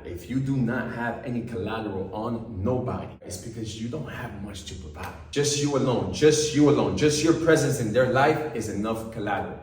if you do not have any collateral on nobody, it's because you don't have much to provide. Just you alone, just you alone, just your presence in their life is enough collateral.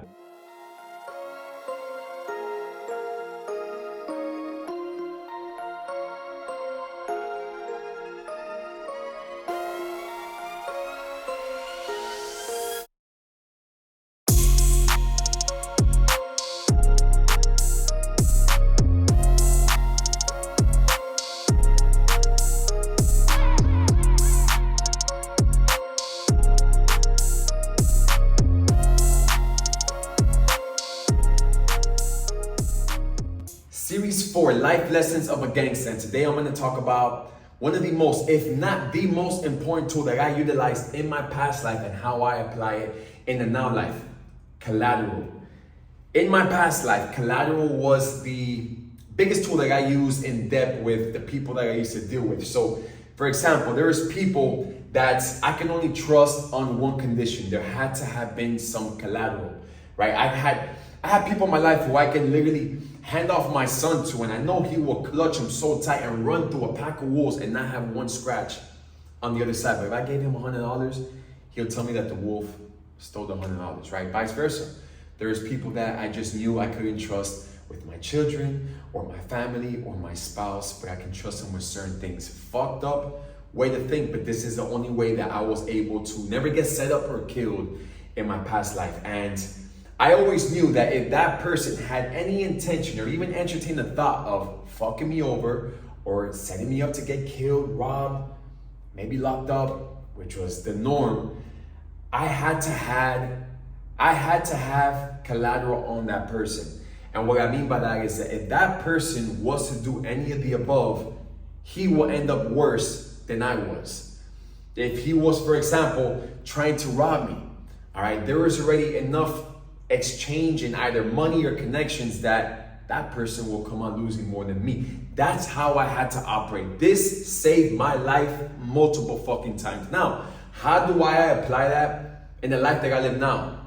Series 4, Life Lessons of a Gangster. And today I'm going to talk about one of the most, if not the most important tool that I utilized in my past life and how I apply it in the now life. Collateral. In my past life, collateral was the biggest tool that I used in depth with the people that I used to deal with. So, for example, there's people that I can only trust on one condition. There had to have been some collateral, right? I had people in my life who I can literally hand off my son to, and I know he will clutch him so tight and run through a pack of wolves and not have one scratch on the other side. But if I gave him $100, he'll tell me that the wolf stole the $100, right? Vice versa. There's people that I just knew I couldn't trust with my children or my family or my spouse, but I can trust them with certain things. Fucked up way to think, but this is the only way that I was able to never get set up or killed in my past life. And I always knew that if that person had any intention or even entertained the thought of fucking me over or setting me up to get killed, robbed, maybe locked up, which was the norm, I had to have collateral on that person. And what I mean by that is that if that person was to do any of the above, he will end up worse than I was. If he was, for example, trying to rob me, all right, there was already enough exchange in either money or connections that person will come out losing more than me. That's how I had to operate. This saved my life multiple fucking times. Now, how do I apply that in the life that I live now?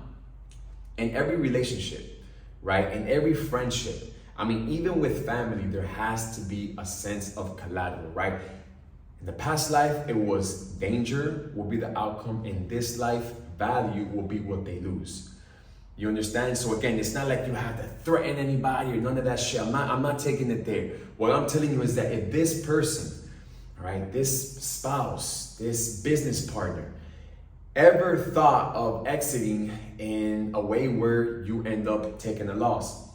In every relationship, right? In every friendship. I mean, even with family, there has to be a sense of collateral, right? In the past life, it was danger will be the outcome. In this life, value will be what they lose. You understand? So again, it's not like you have to threaten anybody or none of that shit. I'm not taking it there. What I'm telling you is that if this person, all right, this spouse, this business partner, ever thought of exiting in a way where you end up taking a loss,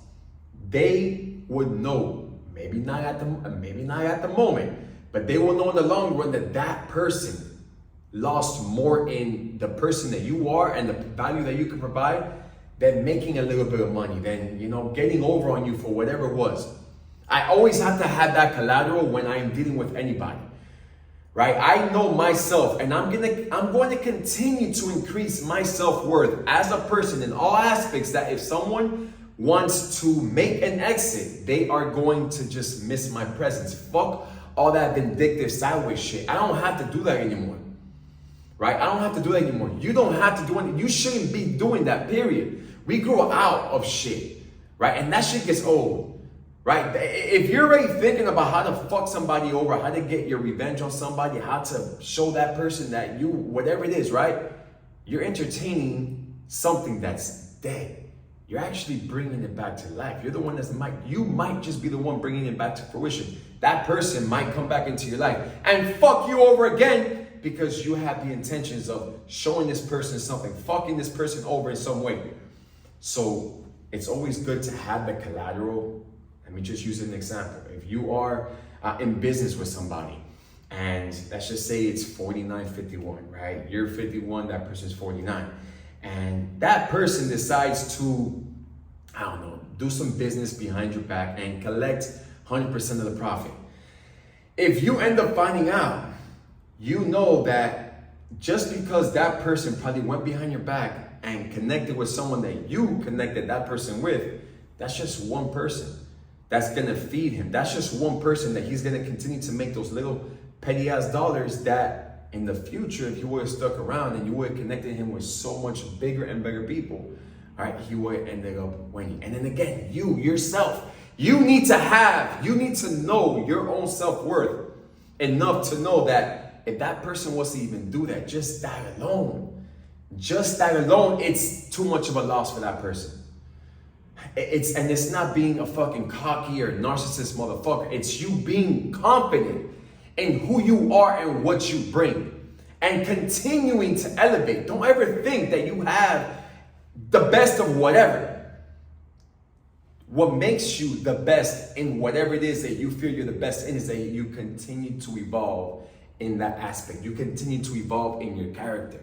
they would know, maybe not at the moment, but they will know in the long run that that person lost more in the person that you are and the value that you can provide than making a little bit of money, than, you know, getting over on you for whatever it was. I always have to have that collateral when I'm dealing with anybody, right? I know myself, and I'm going to continue to increase my self-worth as a person in all aspects, that if someone wants to make an exit, they are going to just miss my presence. Fuck all that vindictive sideways shit. I don't have to do that anymore, right? I don't have to do that anymore. You don't have to do it. You shouldn't be doing that, period. We grow out of shit, right? And that shit gets old, right? If you're already thinking about how to fuck somebody over, how to get your revenge on somebody, how to show that person that you, whatever it is, right? You're entertaining something that's dead. You're actually bringing it back to life. You're the one you might just be the one bringing it back to fruition. That person might come back into your life and fuck you over again because you have the intentions of showing this person something, fucking this person over in some way. So it's always good to have the collateral. Let me just use an example. If you are in business with somebody, and let's just say it's 49-51, right? You're 51, that person's 49. And that person decides to, I don't know, do some business behind your back and collect 100% of the profit. If you end up finding out, you know that just because that person probably went behind your back and connected with someone that you connected that person with, that's just one person that's gonna feed him. That's just one person that he's gonna continue to make those little petty ass dollars that in the future, if you would have stuck around and you would have connected him with so much bigger and better people, all right, he would have ended up winning. And then again, you yourself, You need to know your own self-worth enough to know that if that person was to even do that, just that alone, it's too much of a loss for that person. It's not being a fucking cocky or narcissist motherfucker. It's you being confident in who you are and what you bring and continuing to elevate. Don't ever think that you have the best of whatever. What makes you the best in whatever it is that you feel you're the best in is that you continue to evolve in that aspect. You continue to evolve in your character.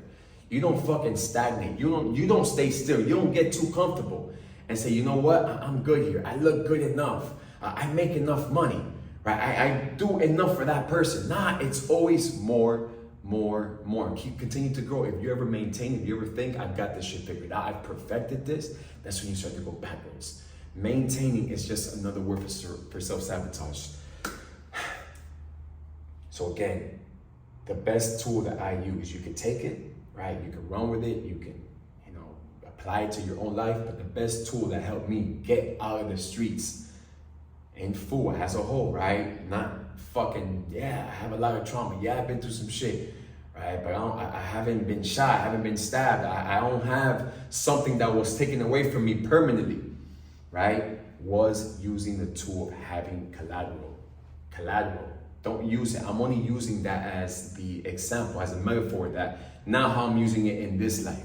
You don't fucking stagnate. You don't stay still. You don't get too comfortable and say, you know what, I'm good here. I look good enough. I make enough money, right? I do enough for that person. Nah, it's always more. Continue to grow. If you ever maintain, if you ever think, I've got this shit figured out, I've perfected this, that's when you start to go backwards. Maintaining is just another word for self-sabotage. So again, the best tool that I use, you can take it, right? You can run with it. You can, apply it to your own life. But the best tool that helped me get out of the streets in full as a whole, right? Not fucking, I have a lot of trauma. Yeah, I've been through some shit, right? But I haven't been shot. I haven't been stabbed. I don't have something that was taken away from me permanently, right? Was using the tool of having collateral. Don't use it. I'm only using that as the example, as a metaphor, that now how I'm using it in this life.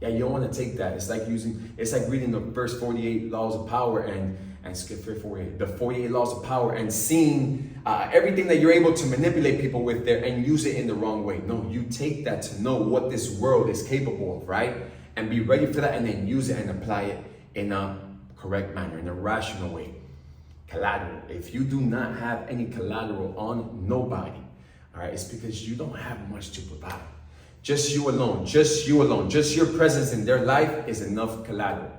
Yeah, you don't want to take that. It's like reading the first 48 laws of power and skip 48, the 48 laws of power and seeing everything that you're able to manipulate people with there and use it in the wrong way. No, you take that to know what this world is capable of, right? And be ready for that and then use it and apply it in a correct manner, in a rational way. Collateral. If you do not have any collateral on nobody, all right, it's because you don't have much to provide. Just you alone, just your presence in their life is enough collateral.